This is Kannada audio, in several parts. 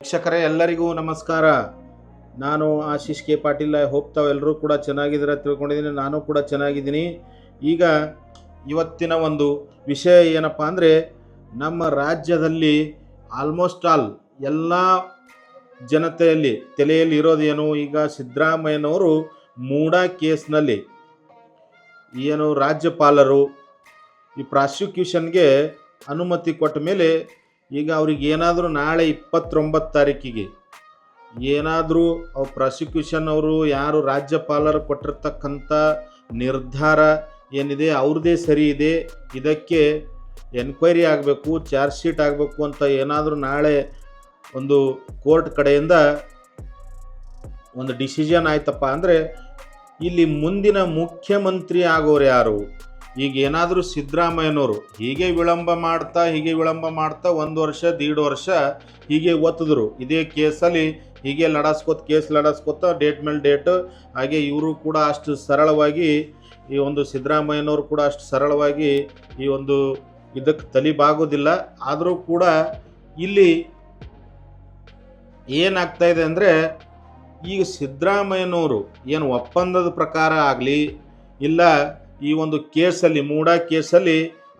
ವೀಕ್ಷಕರೇ ಎಲ್ಲರಿಗೂ ನಮಸ್ಕಾರ. ನಾನು Ashish K Patil. I hope ತಾವೆಲ್ಲರೂ ಕೂಡ ಚೆನ್ನಾಗಿದ್ದೀರ ತಿಳ್ಕೊಂಡಿದ್ದೀನಿ. ನಾನು ಕೂಡ ಚೆನ್ನಾಗಿದ್ದೀನಿ. ಈಗ ಇವತ್ತಿನ ಒಂದು ವಿಷಯ ಏನಪ್ಪ ಅಂದರೆ, ನಮ್ಮ ರಾಜ್ಯದಲ್ಲಿ ಆಲ್ಮೋಸ್ಟ್ ಆಲ್ ಎಲ್ಲ ಜನತೆಯಲ್ಲಿ ತಲೆಯಲ್ಲಿ ಇರೋದೇನು, ಈಗ ಸಿದ್ದರಾಮಯ್ಯನವರು ಮೂಡ ಕೇಸ್ನಲ್ಲಿ ಏನು ರಾಜ್ಯಪಾಲರು ಈ ಪ್ರಾಸಿಕ್ಯೂಷನ್ಗೆ ಅನುಮತಿ ಕೊಟ್ಟ ಮೇಲೆ ಈಗ ಅವ್ರಿಗೆ ಏನಾದರೂ ನಾಳೆ 29 ತಾರೀಕಿಗೆ ಏನಾದರೂ ಪ್ರಾಸಿಕ್ಯೂಷನ್ ಅವರು ಯಾರು ರಾಜ್ಯಪಾಲರು ಕೊಟ್ಟಿರ್ತಕ್ಕಂಥ ನಿರ್ಧಾರ ಏನಿದೆ ಅವ್ರದ್ದೇ ಸರಿ ಇದೆ, ಇದಕ್ಕೆ ಎನ್ಕ್ವೈರಿ ಆಗಬೇಕು, ಚಾರ್ಜ್ ಶೀಟ್ ಆಗಬೇಕು ಅಂತ ಏನಾದರೂ ನಾಳೆ ಒಂದು ಕೋರ್ಟ್ ಕಡೆಯಿಂದ ಒಂದು ಡಿಸಿಷನ್ ಆಯ್ತಪ್ಪ ಅಂದರೆ, ಇಲ್ಲಿ ಮುಂದಿನ ಮುಖ್ಯಮಂತ್ರಿ ಆಗೋರು ಯಾರು? ಈಗ ಏನಾದರೂ ಸಿದ್ದರಾಮಯ್ಯನವರು ಹೀಗೆ ವಿಳಂಬ ಮಾಡ್ತಾ 1 ವರ್ಷ 1.5 ವರ್ಷ ಹೀಗೆ ಒತ್ತಿದ್ರು ಇದೇ ಕೇಸಲ್ಲಿ, ಹೀಗೆ ಕೇಸ್ ಲಡಸ್ಕೋತ ಡೇಟ್ ಮೇಲೆ ಡೇಟ್. ಹಾಗೆ ಇವರು ಕೂಡ ಅಷ್ಟು ಸರಳವಾಗಿ ಈ ಒಂದು ಸಿದ್ದರಾಮಯ್ಯನವರು ಕೂಡ ಅಷ್ಟು ಸರಳವಾಗಿ ಈ ಒಂದು ಇದಕ್ಕೆ ತಲಿಬಾಗೋದಿಲ್ಲ. ಆದರೂ ಕೂಡ ಇಲ್ಲಿ ಏನಾಗ್ತಾ ಇದೆ ಅಂದರೆ, ಈಗ ಸಿದ್ದರಾಮಯ್ಯನವರು ಏನು ಒಪ್ಪಂದದ ಪ್ರಕಾರ ಆಗಲಿ ಇಲ್ಲ ಈ ಒಂದು ಕೇಸಲ್ಲಿ ಮೂಡ ಕೇಸಲ್ಲಿ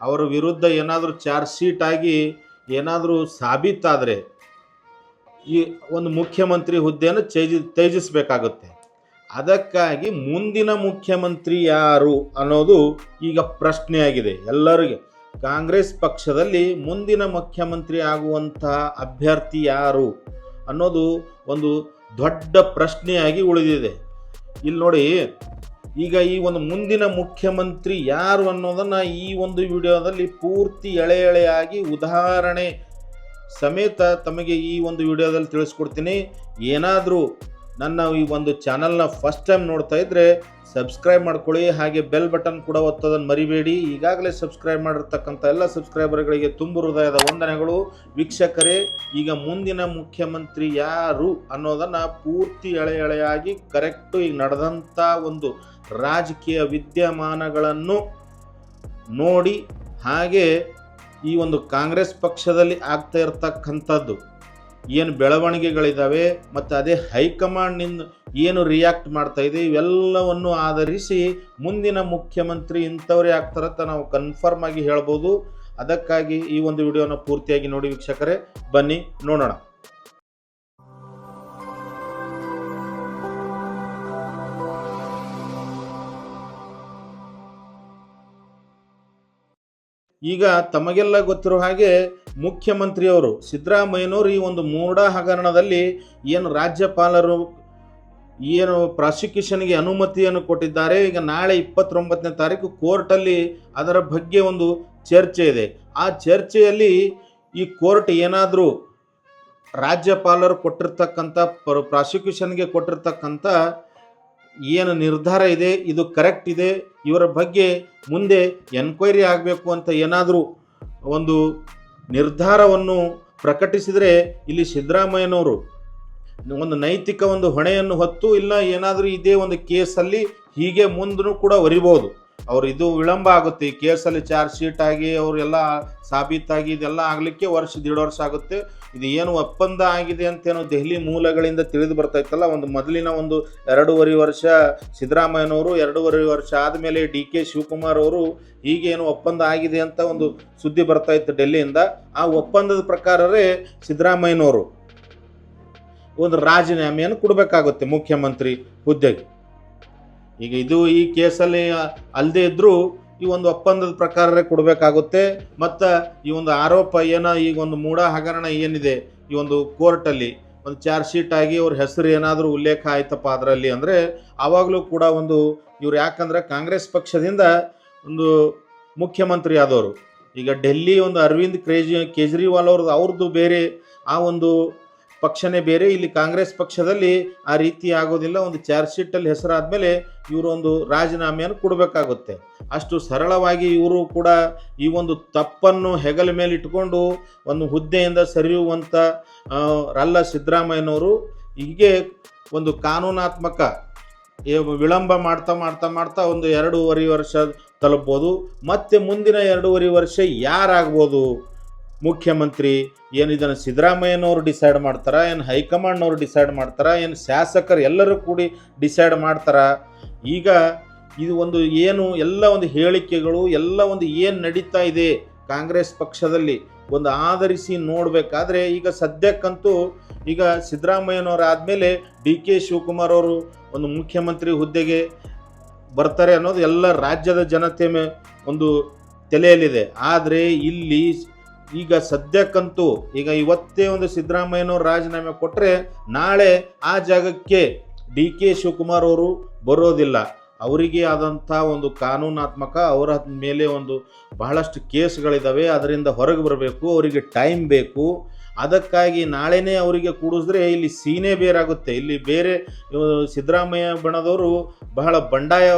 ಅವರ ವಿರುದ್ಧ ಏನಾದರೂ ಚಾರ್ಜ್ ಶೀಟ್ ಆಗಿ ಏನಾದರೂ ಸಾಬೀತಾದರೆ ಈ ಒಂದು ಮುಖ್ಯಮಂತ್ರಿ ಹುದ್ದೆಯನ್ನು ತ್ಯಜಿಸಬೇಕಾಗುತ್ತೆ. ಅದಕ್ಕಾಗಿ ಮುಂದಿನ ಮುಖ್ಯಮಂತ್ರಿ ಯಾರು ಅನ್ನೋದು ಈಗ ಪ್ರಶ್ನೆಯಾಗಿದೆ ಎಲ್ಲರಿಗೆ. ಕಾಂಗ್ರೆಸ್ ಪಕ್ಷದಲ್ಲಿ ಮುಂದಿನ ಮುಖ್ಯಮಂತ್ರಿ ಆಗುವಂತಹ ಅಭ್ಯರ್ಥಿ ಯಾರು ಅನ್ನೋದು ಒಂದು ದೊಡ್ಡ ಪ್ರಶ್ನೆಯಾಗಿ ಉಳಿದಿದೆ. ಇಲ್ಲಿ ನೋಡಿ, ಈಗ ಈ ಒಂದು ಮುಂದಿನ ಮುಖ್ಯಮಂತ್ರಿ ಯಾರು ಅನ್ನೋದನ್ನು ಈ ಒಂದು ವಿಡಿಯೋದಲ್ಲಿ ಪೂರ್ತಿ ಎಳೆಯಾಗಿ ಉದಾಹರಣೆ ಸಮೇತ ತಮಗೆ ಈ ಒಂದು ವಿಡಿಯೋದಲ್ಲಿ ತಿಳಿಸ್ಕೊಡ್ತೀನಿ. ಏನಾದರೂ ನನ್ನ ಈ ಒಂದು ಚಾನಲ್ನ ಫಸ್ಟ್ ಟೈಮ್ ನೋಡ್ತಾ ಇದ್ದರೆ ಸಬ್ಸ್ಕ್ರೈಬ್ ಮಾಡ್ಕೊಳ್ಳಿ, ಹಾಗೆ ಬೆಲ್ ಬಟನ್ ಕೂಡ ಒತ್ತೋದನ್ನು ಮರಿಬೇಡಿ. ಈಗಾಗಲೇ ಸಬ್ಸ್ಕ್ರೈಬ್ ಮಾಡಿರ್ತಕ್ಕಂಥ ಎಲ್ಲ ಸಬ್ಸ್ಕ್ರೈಬರ್ಗಳಿಗೆ ತುಂಬು ಹೃದಯದ ವಂದನೆಗಳು. ವೀಕ್ಷಕರೇ, ಈಗ ಮುಂದಿನ ಮುಖ್ಯಮಂತ್ರಿ ಯಾರು ಅನ್ನೋದನ್ನು ಪೂರ್ತಿ ಎಳೆಯಾಗಿ ಕರೆಕ್ಟು ಈಗ ನಡೆದಂಥ ಒಂದು ರಾಜಕೀಯ ವಿದ್ಯಮಾನಗಳನ್ನು ನೋಡಿ, ಹಾಗೆ ಈ ಒಂದು ಕಾಂಗ್ರೆಸ್ ಪಕ್ಷದಲ್ಲಿ ಆಗ್ತಾ ಇರತಕ್ಕಂಥದ್ದು ಏನು ಬೆಳವಣಿಗೆಗಳಿದ್ದಾವೆ ಮತ್ತು ಅದೇ ಹೈಕಮಾಂಡ್ನಿಂದ ಏನು ರಿಯಾಕ್ಟ್ ಮಾಡ್ತಾ ಇದೆ, ಇವೆಲ್ಲವನ್ನು ಆಧರಿಸಿ ಮುಂದಿನ ಮುಖ್ಯಮಂತ್ರಿ ಇಂಥವರೇ ಆಗ್ತಾರಂತ ನಾವು ಕನ್ಫರ್ಮ್ ಆಗಿ ಹೇಳ್ಬೋದು. ಅದಕ್ಕಾಗಿ ಈ ಒಂದು ವಿಡಿಯೋನ ಪೂರ್ತಿಯಾಗಿ ನೋಡಿ ವೀಕ್ಷಕರೇ. ಬನ್ನಿ ನೋಡೋಣ. ಈಗ ತಮಗೆಲ್ಲ ಗೊತ್ತಿರೋ ಹಾಗೆ ಮುಖ್ಯಮಂತ್ರಿಯವರು ಸಿದ್ದರಾಮಯ್ಯನವರು ಈ ಒಂದು ಮೂಡ ಹಗರಣದಲ್ಲಿ ಏನು ರಾಜ್ಯಪಾಲರು ಏನು ಪ್ರಾಸಿಕ್ಯೂಷನ್ಗೆ ಅನುಮತಿಯನ್ನು ಕೊಟ್ಟಿದ್ದಾರೆ. ಈಗ ನಾಳೆ 29ನೇ ತಾರೀಕು ಕೋರ್ಟಲ್ಲಿ ಅದರ ಬಗ್ಗೆ ಒಂದು ಚರ್ಚೆ ಇದೆ. ಆ ಚರ್ಚೆಯಲ್ಲಿ ಈ ಕೋರ್ಟ್ ಏನಾದರೂ ರಾಜ್ಯಪಾಲರು ಕೊಟ್ಟಿರ್ತಕ್ಕಂಥ ಪ್ರಾಸಿಕ್ಯೂಷನ್ಗೆ ಕೊಟ್ಟಿರ್ತಕ್ಕಂಥ ಏನು ನಿರ್ಧಾರ ಇದೆ, ಇದು ಕರೆಕ್ಟ್ ಇದೆ, ಇವರ ಬಗ್ಗೆ ಮುಂದೆ ಎನ್ಕ್ವೈರಿ ಆಗಬೇಕು ಅಂತ ಏನಾದರೂ ಒಂದು ನಿರ್ಧಾರವನ್ನು ಪ್ರಕಟಿಸಿದರೆ, ಇಲ್ಲಿ ಸಿದ್ದರಾಮಯ್ಯನವರು ಒಂದು ನೈತಿಕ ಒಂದು ಹೊಣೆಯನ್ನು ಹೊತ್ತು ಇಲ್ಲ ಏನಾದರೂ ಇದೇ ಒಂದು ಕೇಸಲ್ಲಿ ಹೀಗೆ ಮುಂದೂ ಕೂಡ ಒರಿಬೋದು. ಅವರು ಇದು ವಿಳಂಬ ಆಗುತ್ತೆ, ಈ ಕೇಸಲ್ಲಿ ಚಾರ್ಜ್ ಶೀಟ್ ಆಗಿ ಅವರೆಲ್ಲ ಸಾಬೀತಾಗಿ ಇದೆಲ್ಲ ಆಗಲಿಕ್ಕೆ 1.5 ವರ್ಷ ಆಗುತ್ತೆ. ಇದು ಏನು ಒಪ್ಪಂದ ಆಗಿದೆ ಅಂತೇನೋ ದೆಹಲಿ ಮೂಲಗಳಿಂದ ತಿಳಿದು ಬರ್ತಾ ಇತ್ತಲ್ಲ, ಒಂದು ಮೊದಲಿನ ಒಂದು 2.5 ವರ್ಷ ಸಿದ್ದರಾಮಯ್ಯನವರು, 2.5 ವರ್ಷ ಆದಮೇಲೆ DK ಶಿವಕುಮಾರ್ ಅವರು ಹೀಗೇನು ಒಪ್ಪಂದ ಆಗಿದೆ ಅಂತ ಒಂದು ಸುದ್ದಿ ಬರ್ತಾ ಇತ್ತು ಡೆಲ್ಲಿಯಿಂದ. ಆ ಒಪ್ಪಂದದ ಪ್ರಕಾರವೇ ಸಿದ್ದರಾಮಯ್ಯನವರು ಒಂದು ರಾಜೀನಾಮೆಯನ್ನು ಕೊಡಬೇಕಾಗುತ್ತೆ ಮುಖ್ಯಮಂತ್ರಿ ಹುದ್ದೆಗೆ. ಈಗ ಇದು ಈ ಕೇಸಲ್ಲಿ ಅಲ್ಲದೆ ಇದ್ದರೂ ಈ ಒಂದು ಒಪ್ಪಂದದ ಪ್ರಕಾರವೇ ಕೊಡಬೇಕಾಗುತ್ತೆ. ಮತ್ತು ಈ ಒಂದು ಆರೋಪ ಈಗ ಒಂದು ಮೂಡ ಹಗರಣ ಏನಿದೆ ಈ ಒಂದು ಕೋರ್ಟಲ್ಲಿ ಒಂದು ಚಾರ್ಜ್ ಶೀಟ್ ಆಗಿ ಅವ್ರ ಹೆಸರು ಏನಾದರೂ ಉಲ್ಲೇಖ ಆಯ್ತಪ್ಪ ಅದರಲ್ಲಿ ಅಂದರೆ, ಆವಾಗಲೂ ಕೂಡ ಒಂದು ಇವ್ರು ಯಾಕಂದರೆ ಕಾಂಗ್ರೆಸ್ ಪಕ್ಷದಿಂದ ಒಂದು ಮುಖ್ಯಮಂತ್ರಿ ಆದವರು. ಈಗ ಡೆಲ್ಲಿ ಒಂದು ಅರವಿಂದ್ ಕೇಜ್ರಿವಾಲ್ ಅವ್ರದ್ದು ಬೇರೆ, ಆ ಒಂದು ಪಕ್ಷನೇ ಬೇರೆ. ಇಲ್ಲಿ ಕಾಂಗ್ರೆಸ್ ಪಕ್ಷದಲ್ಲಿ ಆ ರೀತಿ ಆಗೋದಿಲ್ಲ. ಒಂದು ಚಾರ್ಜ್ ಶೀಟಲ್ಲಿ ಹೆಸರಾದಮೇಲೆ ಇವರು ಒಂದು ರಾಜೀನಾಮೆಯನ್ನು ಕೊಡಬೇಕಾಗುತ್ತೆ. ಅಷ್ಟು ಸರಳವಾಗಿ ಇವರು ಕೂಡ ಈ ಒಂದು ತಪ್ಪನ್ನು ಹೆಗಲ ಮೇಲೆ ಇಟ್ಕೊಂಡು ಒಂದು ಹುದ್ದೆಯಿಂದ ಸರಿಯುವಂಥ ರಲ್ಲ ಸಿದ್ದರಾಮಯ್ಯನವರು. ಹೀಗೆ ಒಂದು ಕಾನೂನಾತ್ಮಕ ವಿಳಂಬ ಮಾಡ್ತಾ ಒಂದು 2.5 ವರ್ಷ ತಲುಪ್ಬೋದು. ಮತ್ತೆ ಮುಂದಿನ 2.5 ವರ್ಷ ಯಾರಾಗ್ಬೋದು ಮುಖ್ಯಮಂತ್ರಿ ಏನು ಇದನ್ನು ಸಿದ್ದರಾಮಯ್ಯನವರು ಡಿಸೈಡ್ ಮಾಡ್ತಾರಾ, ಏನು ಹೈಕಮಾಂಡ್ನವರು ಡಿಸೈಡ್ ಮಾಡ್ತಾರಾ, ಏನು ಶಾಸಕರು ಎಲ್ಲರೂ ಕೂಡಿ ಡಿಸೈಡ್ ಮಾಡ್ತಾರಾ? ಈಗ ಇದು ಒಂದು ಏನು ಎಲ್ಲ ಒಂದು ಹೇಳಿಕೆಗಳು ಎಲ್ಲ ಒಂದು ಏನು ನಡೀತಾ ಇದೆ ಕಾಂಗ್ರೆಸ್ ಪಕ್ಷದಲ್ಲಿ ಒಂದು ಆಧರಿಸಿ ನೋಡಬೇಕಾದ್ರೆ ಈಗ ಸದ್ಯಕ್ಕಂತೂ ಈಗ ಸಿದ್ದರಾಮಯ್ಯನವರು ಆದಮೇಲೆ ಡಿ ಕೆ ಶಿವಕುಮಾರ್ ಅವರು ಒಂದು ಮುಖ್ಯಮಂತ್ರಿ ಹುದ್ದೆಗೆ ಬರ್ತಾರೆ ಅನ್ನೋದು ಎಲ್ಲ ರಾಜ್ಯದ ಜನತೆ ಒಂದು ತಲೆಯಲ್ಲಿದೆ. ಆದರೆ ಇಲ್ಲಿ ಈಗ ಸದ್ಯಕ್ಕಂತೂ ಈಗ ಇವತ್ತೇ ಒಂದು ಸಿದ್ದರಾಮಯ್ಯನವರು ರಾಜೀನಾಮೆ ಕೊಟ್ಟರೆ ನಾಳೆ ಆ ಜಾಗಕ್ಕೆ ಡಿ ಕೆ ಶಿವಕುಮಾರ್ ಅವರು ಬರೋದಿಲ್ಲ. ಅವರಿಗೆ ಆದಂಥ ಒಂದು ಕಾನೂನಾತ್ಮಕ ಅವರ ಮೇಲೆ ಒಂದು ಬಹಳಷ್ಟು ಕೇಸ್ಗಳಿದ್ದಾವೆ, ಅದರಿಂದ ಹೊರಗೆ ಬರಬೇಕು, ಅವರಿಗೆ ಟೈಮ್ ಬೇಕು. ಅದಕ್ಕಾಗಿ ನಾಳೆನೇ ಅವರಿಗೆ ಕೂಡಿಸಿದ್ರೆ ಇಲ್ಲಿ ಸೀನೆ ಬೇರಾಗುತ್ತೆ. ಇಲ್ಲಿ ಬೇರೆ ಸಿದ್ದರಾಮಯ್ಯ ಬಣದವರು ಬಹಳ ಬಂಡಾಯ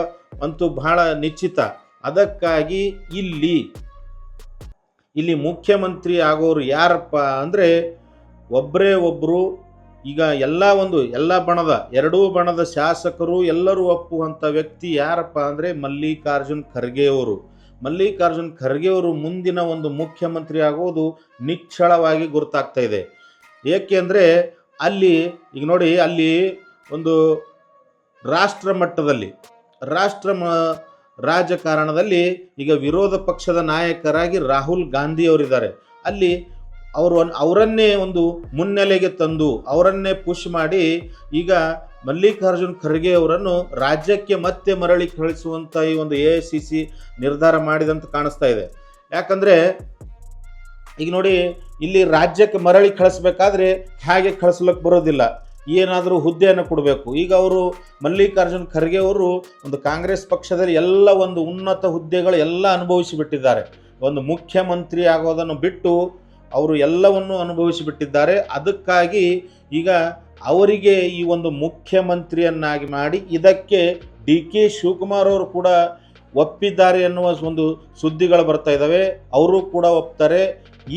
ಅಂತೂ ಬಹಳ ನಿಶ್ಚಿತ. ಅದಕ್ಕಾಗಿ ಇಲ್ಲಿ ಮುಖ್ಯಮಂತ್ರಿ ಆಗೋರು ಯಾರಪ್ಪ ಅಂದರೆ ಒಬ್ಬರೇ ಒಬ್ಬರು. ಈಗ ಎಲ್ಲ ಬಣದ ಎರಡೂ ಬಣದ ಶಾಸಕರು ಎಲ್ಲರೂ ಒಪ್ಪುವಂಥ ವ್ಯಕ್ತಿ ಯಾರಪ್ಪ ಅಂದರೆ ಮಲ್ಲಿಕಾರ್ಜುನ್ ಖರ್ಗೆ ಅವರು. ಮಲ್ಲಿಕಾರ್ಜುನ್ ಖರ್ಗೆ ಅವರು ಮುಂದಿನ ಒಂದು ಮುಖ್ಯಮಂತ್ರಿ ಆಗೋದು ನಿಚ್ಚಳವಾಗಿ ಗುರುತಾಗ್ತಾ ಇದೆ. ಏಕೆಂದರೆ ಈಗ ನೋಡಿ, ಅಲ್ಲಿ ಒಂದು ರಾಷ್ಟ್ರ ಮಟ್ಟದಲ್ಲಿ ರಾಜಕಾರಣದಲ್ಲಿ ಈಗ ವಿರೋಧ ಪಕ್ಷದ ನಾಯಕರಾಗಿ ರಾಹುಲ್ ಗಾಂಧಿ ಅವರಿದ್ದಾರೆ. ಅಲ್ಲಿ ಅವರನ್ನೇ ಒಂದು ಮುನ್ನೆಲೆಗೆ ತಂದು ಅವರನ್ನೇ ಪುಷ್ ಮಾಡಿ ಈಗ ಮಲ್ಲಿಕಾರ್ಜುನ್ ಖರ್ಗೆ ಅವರನ್ನು ರಾಜ್ಯಕ್ಕೆ ಮತ್ತೆ ಮರಳಿ ಕಳಿಸುವಂಥ ಈ ಒಂದು AICC ನಿರ್ಧಾರ ಮಾಡಿದಂತ ಕಾಣಿಸ್ತಾ ಇದೆ. ಯಾಕಂದರೆ ಈಗ ನೋಡಿ, ಇಲ್ಲಿ ರಾಜ್ಯಕ್ಕೆ ಮರಳಿ ಕಳಿಸ್ಬೇಕಾದ್ರೆ ಹಾಗೆ ಕಳಿಸ್ಲಿಕ್ಕೆ ಬರೋದಿಲ್ಲ, ಏನಾದರೂ ಹುದ್ದೆಯನ್ನು ಕೊಡಬೇಕು. ಈಗ ಅವರು ಮಲ್ಲಿಕಾರ್ಜುನ್ ಖರ್ಗೆ ಅವರು ಒಂದು ಕಾಂಗ್ರೆಸ್ ಪಕ್ಷದಲ್ಲಿ ಎಲ್ಲ ಒಂದು ಉನ್ನತ ಹುದ್ದೆಗಳು ಎಲ್ಲ ಅನುಭವಿಸಿಬಿಟ್ಟಿದ್ದಾರೆ. ಒಂದು ಮುಖ್ಯಮಂತ್ರಿ ಆಗೋದನ್ನು ಬಿಟ್ಟು ಅವರು ಎಲ್ಲವನ್ನು ಅನುಭವಿಸಿಬಿಟ್ಟಿದ್ದಾರೆ. ಅದಕ್ಕಾಗಿ ಈಗ ಅವರಿಗೆ ಈ ಒಂದು ಮುಖ್ಯಮಂತ್ರಿಯನ್ನಾಗಿ ಮಾಡಿ ಇದಕ್ಕೆ ಡಿ ಕೆ ಶಿವಕುಮಾರ್ ಅವರು ಕೂಡ ಒಪ್ಪಿದ್ದಾರೆ ಎನ್ನುವ ಒಂದು ಸುದ್ದಿಗಳು ಬರ್ತಾ ಇದ್ದಾವೆ. ಅವರು ಕೂಡ ಒಪ್ತಾರೆ.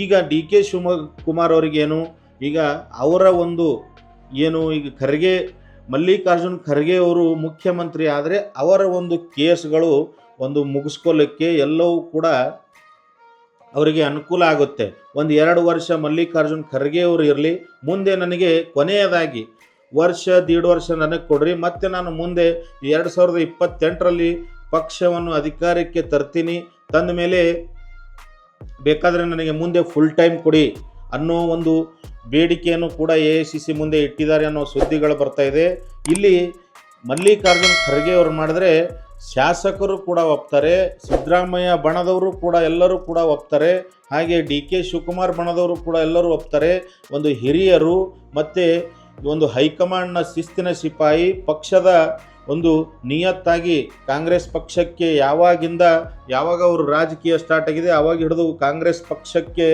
ಈಗ ಡಿ ಕೆ ಶಿವಕುಮಾರ್ ಅವರಿಗೇನು ಈಗ ಅವರ ಒಂದು ಈಗ ಮಲ್ಲಿಕಾರ್ಜುನ್ ಖರ್ಗೆ ಅವರು ಮುಖ್ಯಮಂತ್ರಿ ಆದರೆ ಅವರ ಒಂದು ಕೇಸ್ಗಳು ಒಂದು ಮುಗಿಸ್ಕೊಳ್ಳಿಕ್ಕೆ ಎಲ್ಲವೂ ಕೂಡ ಅವರಿಗೆ ಅನುಕೂಲ ಆಗುತ್ತೆ. 1-2 ವರ್ಷ ಮಲ್ಲಿಕಾರ್ಜುನ್ ಖರ್ಗೆ ಅವರು ಇರಲಿ, ಮುಂದೆ ನನಗೆ ಕೊನೆಯದಾಗಿ 1-1.5 ವರ್ಷ ನನಗೆ ಕೊಡ್ರಿ, ಮತ್ತೆ ನಾನು ಮುಂದೆ 2028ರಲ್ಲಿ ಪಕ್ಷವನ್ನು ಅಧಿಕಾರಕ್ಕೆ ತರ್ತೀನಿ, ತಂದ ಮೇಲೆ ಬೇಕಾದರೆ ನನಗೆ ಮುಂದೆ ಫುಲ್ ಟೈಮ್ ಕೊಡಿ ಅನ್ನೋ ಒಂದು ಬೇಡಿಕೆಯನ್ನು ಕೂಡ AICC ಮುಂದೆ ಇಟ್ಟಿದ್ದಾರೆ ಅನ್ನೋ ಸುದ್ದಿಗಳು ಬರ್ತಾ ಇದೆ. ಇಲ್ಲಿ ಮಲ್ಲಿಕಾರ್ಜುನ್ ಖರ್ಗೆ ಅವರು ಮಾಡಿದ್ರೆ ಶಾಸಕರು ಕೂಡ ಒಪ್ತಾರೆ, ಸಿದ್ದರಾಮಯ್ಯ ಬಣದವರು ಕೂಡ ಎಲ್ಲರೂ ಕೂಡ ಒಪ್ತಾರೆ, ಹಾಗೆ ಡಿ ಕೆ ಶಿವಕುಮಾರ್ ಬಣದವರು ಕೂಡ ಎಲ್ಲರೂ ಒಪ್ತಾರೆ. ಒಂದು ಹಿರಿಯರು ಮತ್ತು ಒಂದು ಹೈಕಮಾಂಡ್ನ ಶಿಸ್ತಿನ ಸಿಪಾಯಿ, ಪಕ್ಷದ ಒಂದು ನಿಯತ್ತಾಗಿ ಕಾಂಗ್ರೆಸ್ ಪಕ್ಷಕ್ಕೆ ಯಾವಾಗ ಅವರು ರಾಜಕೀಯ ಸ್ಟಾರ್ಟ್ ಆಗಿದೆ ಆವಾಗ ಹಿಡಿದು ಕಾಂಗ್ರೆಸ್ ಪಕ್ಷಕ್ಕೆ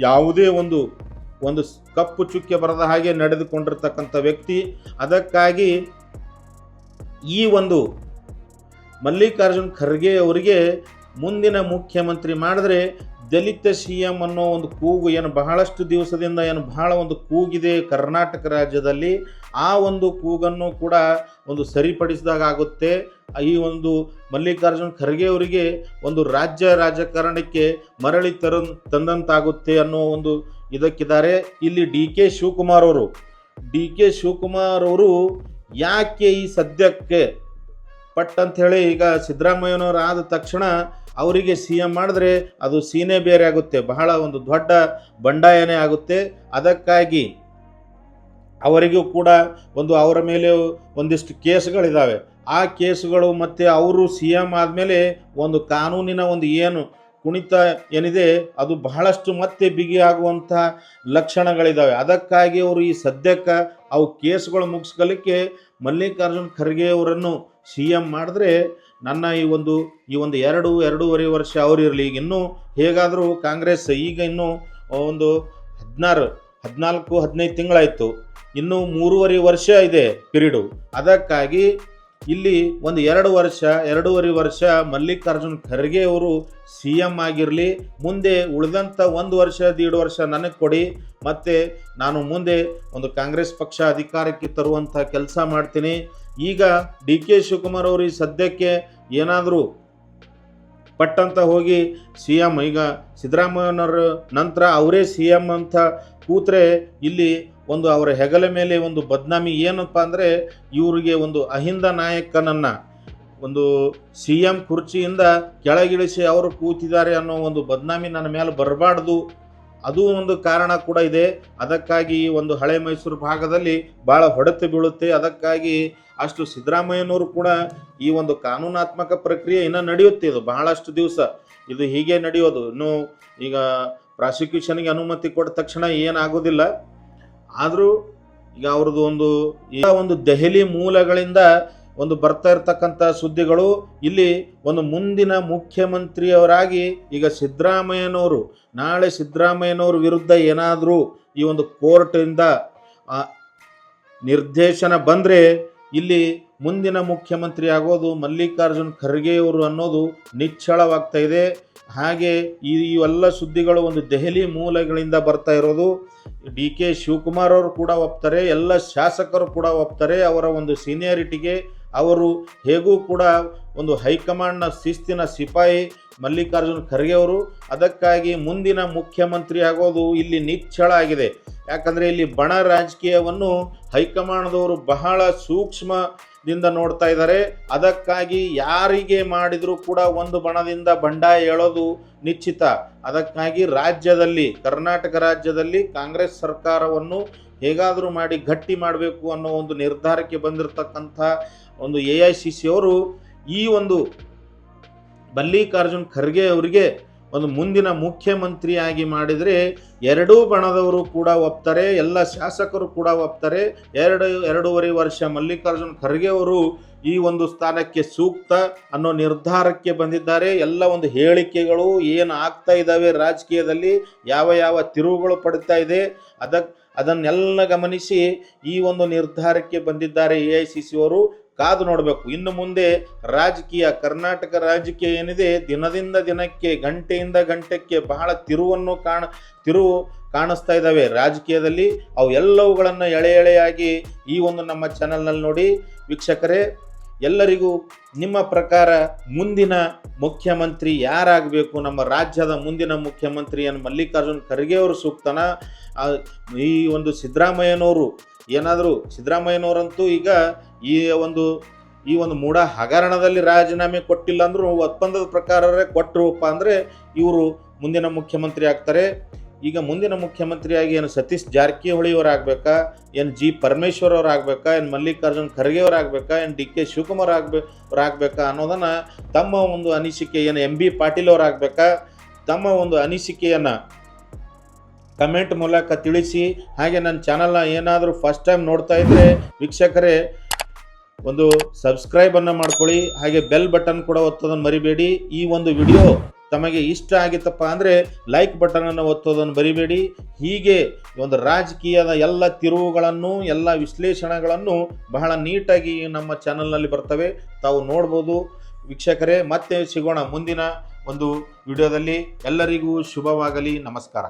ಯಾವುದೇ ಒಂದು ಕಪ್ಪು ಚುಕ್ಕೆ ಬರದ ಹಾಗೆ ನಡೆದುಕೊಂಡಿರ್ತಕ್ಕಂಥ ವ್ಯಕ್ತಿ. ಅದಕ್ಕಾಗಿ ಈ ಒಂದು ಮಲ್ಲಿಕಾರ್ಜುನ್ ಖರ್ಗೆ ಅವರಿಗೆ ಮುಂದಿನ ಮುಖ್ಯಮಂತ್ರಿ ಮಾಡಿದ್ರೆ ದಲಿತ CM ಅನ್ನೋ ಒಂದು ಕೂಗು ಏನು ಬಹಳಷ್ಟು ದಿವಸದಿಂದ ಬಹಳ ಒಂದು ಕೂಗಿದೆ ಕರ್ನಾಟಕ ರಾಜ್ಯದಲ್ಲಿ, ಆ ಒಂದು ಕೂಗನ್ನು ಕೂಡ ಒಂದು ಸರಿಪಡಿಸಿದಾಗ ಆಗುತ್ತೆ. ಈ ಒಂದು ಮಲ್ಲಿಕಾರ್ಜುನ್ ಖರ್ಗೆ ಅವರಿಗೆ ಒಂದು ರಾಜಕಾರಣಕ್ಕೆ ಮರಳಿ ತಂದಂತಾಗುತ್ತೆ ಅನ್ನೋ ಒಂದು ಇದಕ್ಕಿದ್ದಾರೆ. ಇಲ್ಲಿ ಡಿ ಕೆ ಶಿವಕುಮಾರ್ ಅವರು ಯಾಕೆ ಈ ಸದ್ಯಕ್ಕೆ ಪಟ್ ಅಂಥೇಳಿ ಈಗ ಸಿದ್ದರಾಮಯ್ಯನವರು ಆದ ತಕ್ಷಣ ಅವರಿಗೆ CM ಮಾಡಿದ್ರೆ ಅದು ಸೀನೆ ಬೇರೆ ಆಗುತ್ತೆ, ಬಹಳ ಒಂದು ದೊಡ್ಡ ಬಂಡಾಯನೇ ಆಗುತ್ತೆ. ಅದಕ್ಕಾಗಿ ಅವರಿಗೂ ಕೂಡ ಅವರ ಮೇಲೆ ಒಂದಿಷ್ಟು ಕೇಸ್ಗಳಿದ್ದಾವೆ. ಆ ಕೇಸ್ಗಳು ಮತ್ತು ಅವರು CM ಆದಮೇಲೆ ಒಂದು ಕಾನೂನಿನ ಒಂದು ಕುಣಿತ ಏನಿದೆ ಅದು ಬಹಳಷ್ಟು ಮತ್ತೆ ಬಿಗಿಯಾಗುವಂಥ ಲಕ್ಷಣಗಳಿದ್ದಾವೆ. ಅದಕ್ಕಾಗಿ ಅವರು ಈ ಸದ್ಯಕ್ಕೆ ಅವು ಕೇಸ್ಗಳು ಮುಗಿಸ್ಕೊಳ್ಳಿಕ್ಕೆ ಮಲ್ಲಿಕಾರ್ಜುನ್ ಖರ್ಗೆ ಅವರನ್ನು CM ಮಾಡಿದ್ರೆ ನನ್ನ ಈ ಒಂದು 2-2.5 ವರ್ಷ ಅವರಿರಲಿ. ಈಗ ಇನ್ನೂ ಹೇಗಾದರೂ ಕಾಂಗ್ರೆಸ್ ಈಗ ಇನ್ನೂ ಒಂದು 14-15 ತಿಂಗಳಾಯಿತು, ಇನ್ನೂ 3.5 ವರ್ಷ ಇದೆ ಪೀರಿಯಡು. ಅದಕ್ಕಾಗಿ ಇಲ್ಲಿ 2.5 ವರ್ಷ ಮಲ್ಲಿಕಾರ್ಜುನ್ ಖರ್ಗೆ ಅವರು CM ಆಗಿರಲಿ, ಮುಂದೆ ಉಳಿದಂಥ 1-1.5 ವರ್ಷ ನನಗೆ ಕೊಡಿ, ಮತ್ತು ನಾನು ಮುಂದೆ ಒಂದು ಕಾಂಗ್ರೆಸ್ ಪಕ್ಷ ಅಧಿಕಾರಕ್ಕೆ ತರುವಂಥ ಕೆಲಸ ಮಾಡ್ತೀನಿ. ಈಗ ಡಿ ಕೆ ಶಿವಕುಮಾರ್ ಅವರು ಈ ಸದ್ಯಕ್ಕೆ ಏನಾದರೂ ಪಟ್ಟಂತ ಹೋಗಿ CM ಈಗ ಸಿದ್ದರಾಮಯ್ಯನವ್ರ ನಂತರ ಅವರೇ CM ಅಂತ ಕೂತ್ರೆ ಇಲ್ಲಿ ಒಂದು ಅವರ ಹೆಗಲ ಮೇಲೆ ಒಂದು ಬದ್ನಾಮಿ ಏನಪ್ಪ ಅಂದರೆ ಇವರಿಗೆ ಒಂದು ಅಹಿಂದ ನಾಯಕನನ್ನು ಒಂದು CM ಕುರ್ಚಿಯಿಂದ ಕೆಳಗಿಳಿಸಿ ಅವರು ಕೂತಿದ್ದಾರೆ ಅನ್ನೋ ಒಂದು ಬದ್ನಾಮಿ ನನ್ನ ಮೇಲೆ ಬರಬಾರ್ದು, ಅದು ಒಂದು ಕಾರಣ ಕೂಡ ಇದೆ. ಅದಕ್ಕಾಗಿ ಒಂದು ಹಳೆ ಮೈಸೂರು ಭಾಗದಲ್ಲಿ ಭಾಳ ಹೊಡೆತು ಬೀಳುತ್ತೆ. ಅದಕ್ಕಾಗಿ ಅಷ್ಟು ಸಿದ್ದರಾಮಯ್ಯನವರು ಕೂಡ ಈ ಒಂದು ಕಾನೂನಾತ್ಮಕ ಪ್ರಕ್ರಿಯೆ ಇನ್ನೂ ನಡೆಯುತ್ತೆ. ಇದು ಬಹಳಷ್ಟು ದಿವಸ ಇದು ಹೀಗೆ ನಡೆಯೋದು. ಇನ್ನು ಈಗ ಪ್ರಾಸಿಕ್ಯೂಷನ್ಗೆ ಅನುಮತಿ ಕೊಟ್ಟ ತಕ್ಷಣ ಏನಾಗೋದಿಲ್ಲ. ಆದರೂ ಈಗ ಅವ್ರದ್ದು ಒಂದು ದೆಹಲಿ ಮೂಲಗಳಿಂದ ಒಂದು ಬರ್ತಾ ಇರ್ತಕ್ಕಂಥ ಸುದ್ದಿಗಳು ಇಲ್ಲಿ ಒಂದು ಮುಂದಿನ ಮುಖ್ಯಮಂತ್ರಿಯವರಾಗಿ ಈಗ ಸಿದ್ದರಾಮಯ್ಯನವರು ನಾಳೆ ಸಿದ್ದರಾಮಯ್ಯನವ್ರ ವಿರುದ್ಧ ಏನಾದರೂ ಈ ಒಂದು ಕೋರ್ಟಿಂದ ನಿರ್ದೇಶನ ಬಂದರೆ ಇಲ್ಲಿ ಮುಂದಿನ ಮುಖ್ಯಮಂತ್ರಿ ಆಗೋದು ಮಲ್ಲಿಕಾರ್ಜುನ್ ಖರ್ಗೆಯವರು ಅನ್ನೋದು ನಿಚ್ಚಳವಾಗ್ತಾ ಇದೆ. ಹಾಗೆ ಇವೆಲ್ಲ ಸುದ್ದಿಗಳು ಒಂದು ದೆಹಲಿ ಮೂಲಗಳಿಂದ ಬರ್ತಾ ಇರೋದು. DK ಶಿವಕುಮಾರ್ ಅವರು ಕೂಡ ಒಪ್ತಾರೆ, ಎಲ್ಲ ಶಾಸಕರು ಕೂಡ ಒಪ್ತಾರೆ. ಅವರ ಒಂದು ಸೀನಿಯಾರಿಟಿಗೆ ಅವರು ಹೇಗೂ ಕೂಡ ಒಂದು ಹೈಕಮಾಂಡ್ನ ಶಿಸ್ತಿನ ಸಿಪಾಯಿ ಮಲ್ಲಿಕಾರ್ಜುನ್ ಖರ್ಗೆ ಅವರು. ಅದಕ್ಕಾಗಿ ಮುಂದಿನ ಮುಖ್ಯಮಂತ್ರಿ ಆಗೋದು ಇಲ್ಲಿ ನಿಚ್ಚಳ ಆಗಿದೆ. ಯಾಕಂದರೆ ಇಲ್ಲಿ ಬಣ ರಾಜಕೀಯವನ್ನು ಹೈಕಮಾಂಡ್ದವರು ಬಹಳ ಸೂಕ್ಷ್ಮದಿಂದ ನೋಡ್ತಾ ಇದ್ದಾರೆ. ಅದಕ್ಕಾಗಿ ಯಾರಿಗೆ ಮಾಡಿದರೂ ಕೂಡ ಒಂದು ಬಣದಿಂದ ಬಂಡಾಯ ಹೇಳೋದು ನಿಶ್ಚಿತ. ಅದಕ್ಕಾಗಿ ಕರ್ನಾಟಕ ರಾಜ್ಯದಲ್ಲಿ ಕಾಂಗ್ರೆಸ್ ಸರ್ಕಾರವನ್ನು ಹೇಗಾದರೂ ಮಾಡಿ ಗಟ್ಟಿ ಮಾಡಬೇಕು ಅನ್ನೋ ಒಂದು ನಿರ್ಧಾರಕ್ಕೆ ಬಂದಿರತಕ್ಕಂಥ ಒಂದು AICC ಅವರು ಈ ಒಂದು ಮಲ್ಲಿಕಾರ್ಜುನ್ ಖರ್ಗೆ ಅವರಿಗೆ ಒಂದು ಮುಂದಿನ ಮುಖ್ಯಮಂತ್ರಿಯಾಗಿ ಮಾಡಿದರೆ ಎರಡೂ ಬಣದವರು ಕೂಡ ಒಪ್ತಾರೆ, ಎಲ್ಲ ಶಾಸಕರು ಕೂಡ ಒಪ್ತಾರೆ. 2.5 ವರ್ಷ ಮಲ್ಲಿಕಾರ್ಜುನ್ ಖರ್ಗೆ ಅವರು ಈ ಒಂದು ಸ್ಥಾನಕ್ಕೆ ಸೂಕ್ತ ಅನ್ನೋ ನಿರ್ಧಾರಕ್ಕೆ ಬಂದಿದ್ದಾರೆ. ಎಲ್ಲ ಒಂದು ಹೇಳಿಕೆಗಳು ಏನು ಆಗ್ತಾ ಇದ್ದಾವೆ ರಾಜಕೀಯದಲ್ಲಿ, ಯಾವ ತಿರುವುಗಳು ಪಡ್ತಾ ಇದೆ, ಅದನ್ನೆಲ್ಲ ಗಮನಿಸಿ ಈ ಒಂದು ನಿರ್ಧಾರಕ್ಕೆ ಬಂದಿದ್ದಾರೆ AICC ಅವರು. ಕಾದು ನೋಡಬೇಕು. ಇನ್ನು ಮುಂದೆ ಕರ್ನಾಟಕ ರಾಜಕೀಯ ಏನಿದೆ ದಿನದಿಂದ ದಿನಕ್ಕೆ ಗಂಟೆಯಿಂದ ಗಂಟೆಗೆ ಬಹಳ ತಿರುವು ಕಾಣಿಸ್ತಾ ಇದ್ದಾವೆ ರಾಜಕೀಯದಲ್ಲಿ. ಅವು ಎಲ್ಲವುಗಳನ್ನು ಎಳೆಯಾಗಿ ಈ ಒಂದು ನಮ್ಮ ಚಾನಲ್ನಲ್ಲಿ ನೋಡಿ. ವೀಕ್ಷಕರೇ, ಎಲ್ಲರಿಗೂ ನಿಮ್ಮ ಪ್ರಕಾರ ಮುಂದಿನ ಮುಖ್ಯಮಂತ್ರಿ ಯಾರಾಗಬೇಕು, ನಮ್ಮ ರಾಜ್ಯದ ಮುಂದಿನ ಮುಖ್ಯಮಂತ್ರಿಯನ್ನು ಮಲ್ಲಿಕಾರ್ಜುನ್ ಖರ್ಗೆ ಅವರು ಸೂಕ್ತನ, ಈ ಒಂದು ಸಿದ್ದರಾಮಯ್ಯನವರು ಏನಾದರೂ ಸಿದ್ದರಾಮಯ್ಯನವರಂತೂ ಈಗ ಈ ಒಂದು ಮೂಢ ಹಗರಣದಲ್ಲಿ ರಾಜೀನಾಮೆ ಕೊಟ್ಟಿಲ್ಲ ಅಂದರೂ ಒಪ್ಪಂದದ ಪ್ರಕಾರವೇ ಕೊಟ್ಟರುಪ್ಪ ಅಂದರೆ ಇವರು ಮುಂದಿನ ಮುಖ್ಯಮಂತ್ರಿ ಆಗ್ತಾರೆ. ಈಗ ಮುಂದಿನ ಮುಖ್ಯಮಂತ್ರಿಯಾಗಿ ಏನು ಸತೀಶ್ ಜಾರಕಿಹೊಳಿ ಅವರಾಗಬೇಕಾ, ಏನು G ಪರಮೇಶ್ವರ್ ಅವರಾಗಬೇಕಾ, ಏನು ಮಲ್ಲಿಕಾರ್ಜುನ್ ಖರ್ಗೆ ಅವರಾಗಬೇಕಾ, ಏನು DK ಶಿವಕುಮಾರ್ ಅವರಾಗಬೇಕಾ ಅನ್ನೋದನ್ನು ತಮ್ಮ ಒಂದು ಅನಿಸಿಕೆ, ಏನು MB ಪಾಟೀಲ್ ಅವರಾಗಬೇಕಾ, ತಮ್ಮ ಒಂದು ಅನಿಸಿಕೆಯನ್ನು ಕಮೆಂಟ್ ಮೂಲಕ ತಿಳಿಸಿ. ಹಾಗೆ ನನ್ನ ಚಾನಲ್ನ ಏನಾದರೂ ಫಸ್ಟ್ ಟೈಮ್ ನೋಡ್ತಾ ಇದ್ದರೆ ವೀಕ್ಷಕರೇ ಒಂದು ಸಬ್ಸ್ಕ್ರೈಬನ್ನು ಮಾಡ್ಕೊಳ್ಳಿ. ಹಾಗೆ ಬೆಲ್ ಬಟನ್ ಕೂಡ ಒತ್ತೋದನ್ನು ಮರಿಬೇಡಿ. ಈ ಒಂದು ವಿಡಿಯೋ ತಮಗೆ ಇಷ್ಟ ಆಗಿತ್ತಪ್ಪ ಅಂದರೆ ಲೈಕ್ ಬಟನನ್ನು ಒತ್ತೋದನ್ನು ಮರಿಬೇಡಿ. ಹೀಗೆ ಒಂದು ರಾಜಕೀಯದ ಎಲ್ಲ ತಿರುವುಗಳನ್ನು, ಎಲ್ಲ ವಿಶ್ಲೇಷಣೆಗಳನ್ನು ಬಹಳ ನೀಟಾಗಿ ನಮ್ಮ ಚಾನಲ್ನಲ್ಲಿ ಬರ್ತವೆ, ತಾವು ನೋಡ್ಬೋದು. ವೀಕ್ಷಕರೇ, ಮತ್ತೆ ಸಿಗೋಣ ಮುಂದಿನ ಒಂದು ವಿಡಿಯೋದಲ್ಲಿ. ಎಲ್ಲರಿಗೂ ಶುಭವಾಗಲಿ. ನಮಸ್ಕಾರ.